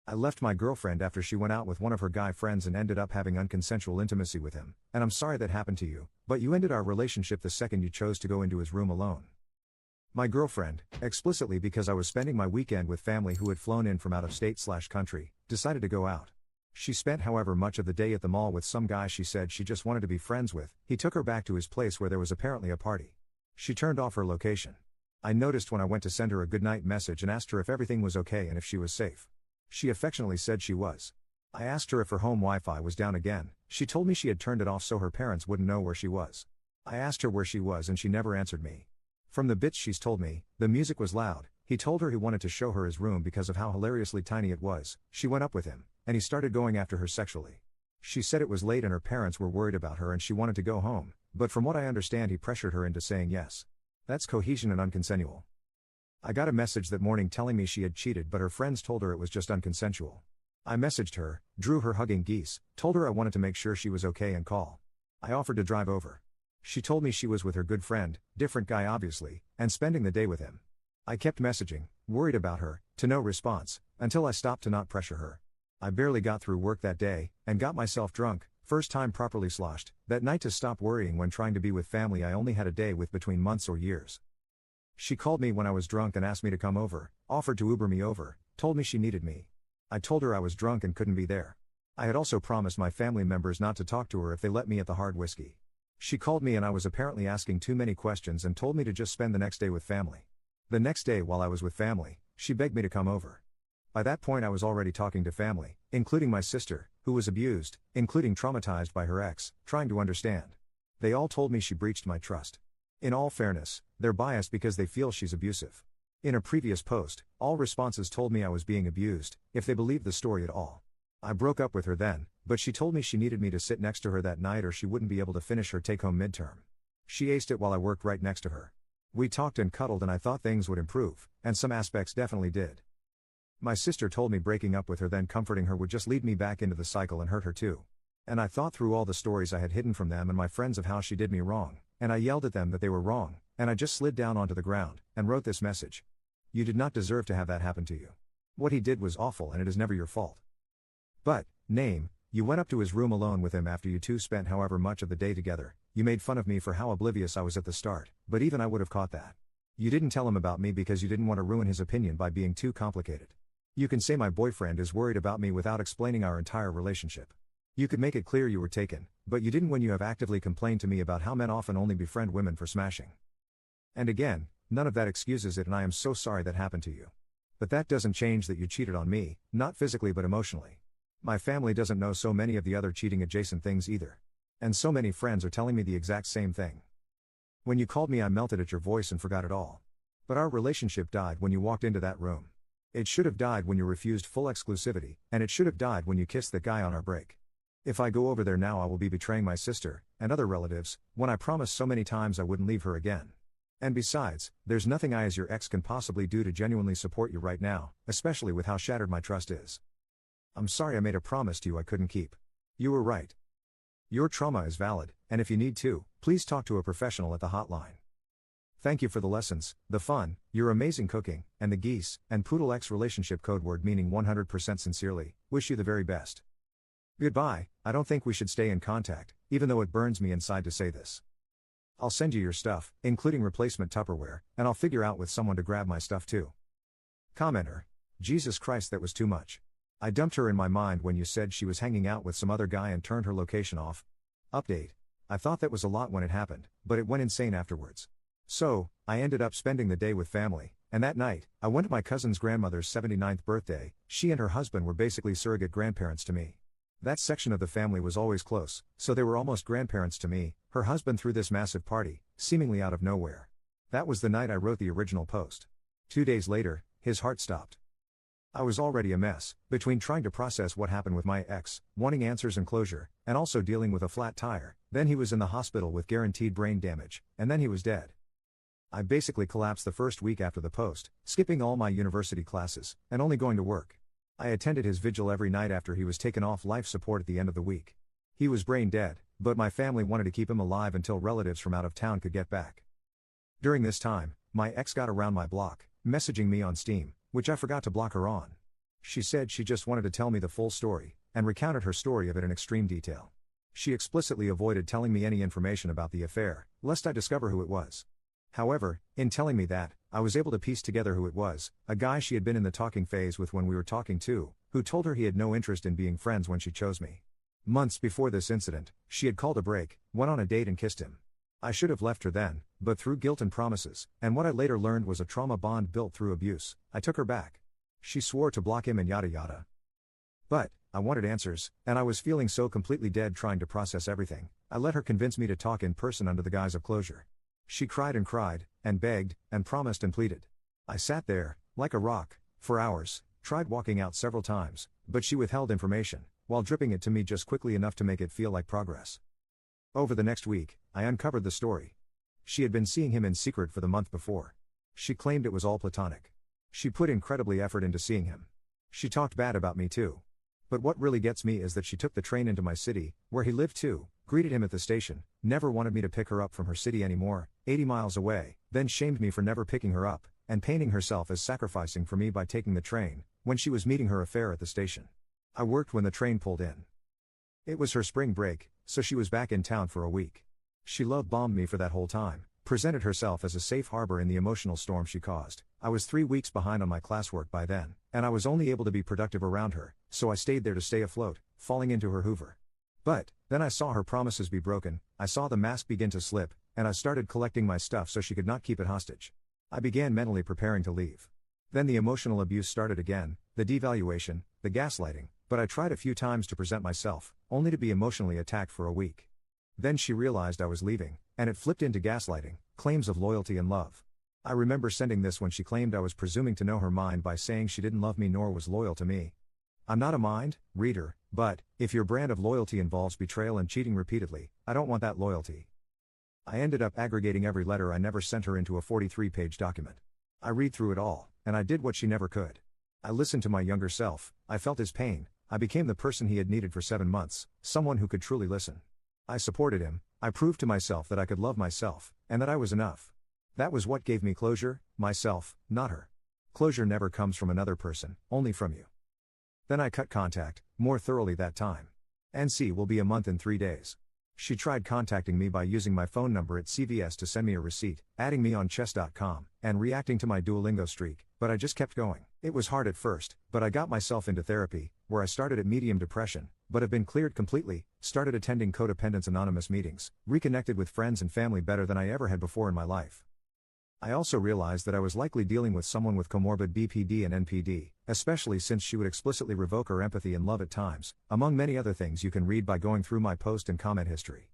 I left my girlfriend after she went out with one of her guy friends and ended up having unconsensual intimacy with him, and I'm sorry that happened to you, but you ended our relationship the second you chose to go into his room alone. My girlfriend, explicitly because I was spending my weekend with family who had flown in from out of state/country, decided to go out. She spent however much of the day at the mall with some guy she said she just wanted to be friends with. He took her back to his place where there was apparently a party. She turned off her location. I noticed when I went to send her a goodnight message and asked her if everything was okay and if she was safe. She affectionately said she was. I asked her if her home Wi-Fi was down again. She told me she had turned it off so her parents wouldn't know where she was. I asked her where she was and she never answered me. From the bits she's told me, the music was loud. He told her he wanted to show her his room because of how hilariously tiny it was. She went up with him, and he started going after her sexually. She said it was late and her parents were worried about her and she wanted to go home, but from what I understand he pressured her into saying yes. That's cohesion and unconsensual. I got a message that morning telling me she had cheated but her friends told her it was just unconsensual. I messaged her, drew her hugging geese, told her I wanted to make sure she was okay and call. I offered to drive over. She told me she was with her good friend, different guy obviously, and spending the day with him. I kept messaging, worried about her, to no response, until I stopped to not pressure her. I barely got through work that day, and got myself drunk, first time properly sloshed, that night to stop worrying when trying to be with family I only had a day with between months or years. She called me when I was drunk and asked me to come over, offered to Uber me over, told me she needed me. I told her I was drunk and couldn't be there. I had also promised my family members not to talk to her if they let me at the hard whiskey. She called me and I was apparently asking too many questions and told me to just spend the next day with family. The next day while I was with family, she begged me to come over. By that point I was already talking to family, including my sister, who was abused, including traumatized by her ex, trying to understand. They all told me she breached my trust. In all fairness, they're biased because they feel she's abusive. In a previous post, all responses told me I was being abused, if they believed the story at all. I broke up with her then, but she told me she needed me to sit next to her that night or she wouldn't be able to finish her take-home midterm. She aced it while I worked right next to her. We talked and cuddled and I thought things would improve, and some aspects definitely did. My sister told me breaking up with her then comforting her would just lead me back into the cycle and hurt her too. And I thought through all the stories I had hidden from them and my friends of how she did me wrong, and I yelled at them that they were wrong, and I just slid down onto the ground, and wrote this message. You did not deserve to have that happen to you. What he did was awful and it is never your fault. But, name, you went up to his room alone with him after you two spent however much of the day together. You made fun of me for how oblivious I was at the start, but even I would have caught that. You didn't tell him about me because you didn't want to ruin his opinion by being too complicated. You can say my boyfriend is worried about me without explaining our entire relationship. You could make it clear you were taken, but you didn't when you have actively complained to me about how men often only befriend women for smashing. And again, none of that excuses it and I am so sorry that happened to you. But that doesn't change that you cheated on me, not physically but emotionally. My family doesn't know so many of the other cheating adjacent things either. And so many friends are telling me the exact same thing. When you called me I melted at your voice and forgot it all. But our relationship died when you walked into that room. It should have died when you refused full exclusivity, and it should have died when you kissed that guy on our break. If I go over there now I will be betraying my sister, and other relatives, when I promised so many times I wouldn't leave her again. And besides, there's nothing I as your ex can possibly do to genuinely support you right now, especially with how shattered my trust is. I'm sorry I made a promise to you I couldn't keep. You were right. Your trauma is valid, and if you need to, please talk to a professional at the hotline. Thank you for the lessons, the fun, your amazing cooking, and the geese, and Poodle X relationship code word meaning 100% sincerely, wish you the very best. Goodbye. I don't think we should stay in contact, even though it burns me inside to say this. I'll send you your stuff, including replacement Tupperware, and I'll figure out with someone to grab my stuff too. Commenter. Jesus Christ, that was too much. I dumped her in my mind when you said she was hanging out with some other guy and turned her location off. Update. I thought that was a lot when it happened, but it went insane afterwards. So, I ended up spending the day with family, and that night, I went to my cousin's grandmother's 79th birthday. She and her husband were basically surrogate grandparents to me. That section of the family was always close, so they were almost grandparents to me. Her husband threw this massive party, seemingly out of nowhere. That was the night I wrote the original post. 2 days later, his heart stopped. I was already a mess, between trying to process what happened with my ex, wanting answers and closure, and also dealing with a flat tire. Then he was in the hospital with guaranteed brain damage, and then he was dead. I basically collapsed the first week after the post, skipping all my university classes, and only going to work. I attended his vigil every night after he was taken off life support at the end of the week. He was brain dead, but my family wanted to keep him alive until relatives from out of town could get back. During this time, my ex got around my block, messaging me on Steam, which I forgot to block her on. She said she just wanted to tell me the full story, and recounted her story of it in extreme detail. She explicitly avoided telling me any information about the affair, lest I discover who it was. However, in telling me that, I was able to piece together who it was, a guy she had been in the talking phase with when we were talking to, who told her he had no interest in being friends when she chose me. Months before this incident, she had called a break, went on a date and kissed him. I should have left her then, but through guilt and promises, and what I later learned was a trauma bond built through abuse, I took her back. She swore to block him and yada yada. But, I wanted answers, and I was feeling so completely dead trying to process everything. I let her convince me to talk in person under the guise of closure. She cried, and begged, and promised and pleaded. I sat there, like a rock, for hours, tried walking out several times, but she withheld information, while dripping it to me just quickly enough to make it feel like progress. Over the next week, I uncovered the story. She had been seeing him in secret for the month before. She claimed it was all platonic. She put incredibly effort into seeing him. She talked bad about me too. But what really gets me is that she took the train into my city, where he lived too, greeted him at the station, never wanted me to pick her up from her city anymore, 80 miles away, then shamed me for never picking her up, and painting herself as sacrificing for me by taking the train, when she was meeting her affair at the station. I worked when the train pulled in. It was her spring break, so she was back in town for a week. She love-bombed me for that whole time, presented herself as a safe harbor in the emotional storm she caused. I was 3 weeks behind on my classwork by then, and I was only able to be productive around her, so I stayed there to stay afloat, falling into her hoover. But, then I saw her promises be broken, I saw the mask begin to slip, and I started collecting my stuff so she could not keep it hostage. I began mentally preparing to leave. Then the emotional abuse started again, the devaluation, the gaslighting, but I tried a few times to present myself, only to be emotionally attacked for a week. Then she realized I was leaving, and it flipped into gaslighting, claims of loyalty and love. I remember sending this when she claimed I was presuming to know her mind by saying she didn't love me nor was loyal to me. I'm not a mind reader, but, if your brand of loyalty involves betrayal and cheating repeatedly, I don't want that loyalty. I ended up aggregating every letter I never sent her into a 43-page document. I read through it all, and I did what she never could. I listened to my younger self, I felt his pain, I became the person he had needed for 7 months, someone who could truly listen. I supported him, I proved to myself that I could love myself, and that I was enough. That was what gave me closure, myself, not her. Closure never comes from another person, only from you. Then I cut contact, more thoroughly that time. NC will be a month in 3 days. She tried contacting me by using my phone number at CVS to send me a receipt, adding me on chess.com, and reacting to my Duolingo streak, but I just kept going. It was hard at first, but I got myself into therapy, where I started at medium depression, but have been cleared completely, started attending Codependence Anonymous meetings, reconnected with friends and family better than I ever had before in my life. I also realized that I was likely dealing with someone with comorbid BPD and NPD, especially since she would explicitly revoke her empathy and love at times, among many other things you can read by going through my post and comment history.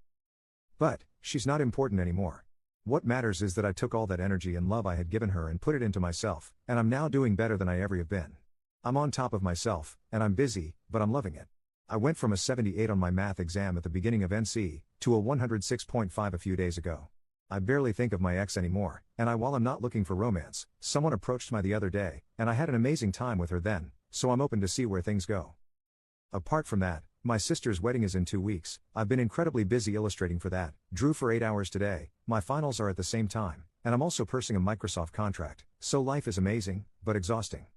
But, she's not important anymore. What matters is that I took all that energy and love I had given her and put it into myself, and I'm now doing better than I ever have been. I'm on top of myself, and I'm busy, but I'm loving it. I went from a 78 on my math exam at the beginning of NC, to a 106.5 a few days ago. I barely think of my ex anymore, and while I'm not looking for romance, someone approached me the other day, and I had an amazing time with her then, so I'm open to see where things go. Apart from that, my sister's wedding is in 2 weeks, I've been incredibly busy illustrating for that, drew for 8 hours today, my finals are at the same time, and I'm also pursing a Microsoft contract, so life is amazing, but exhausting.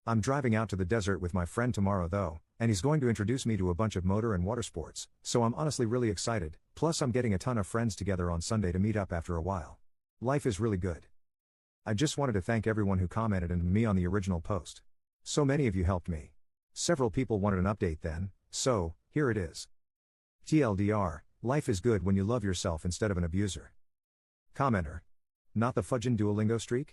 I'm driving out to the desert with my friend tomorrow though, and he's going to introduce me to a bunch of motor and water sports, so I'm honestly really excited, plus I'm getting a ton of friends together on Sunday to meet up after a while. Life is really good. I just wanted to thank everyone who commented and me on the original post. So many of you helped me. Several people wanted an update then, so, here it is. TLDR, life is good when you love yourself instead of an abuser. Commenter. Not the fudgin' Duolingo streak?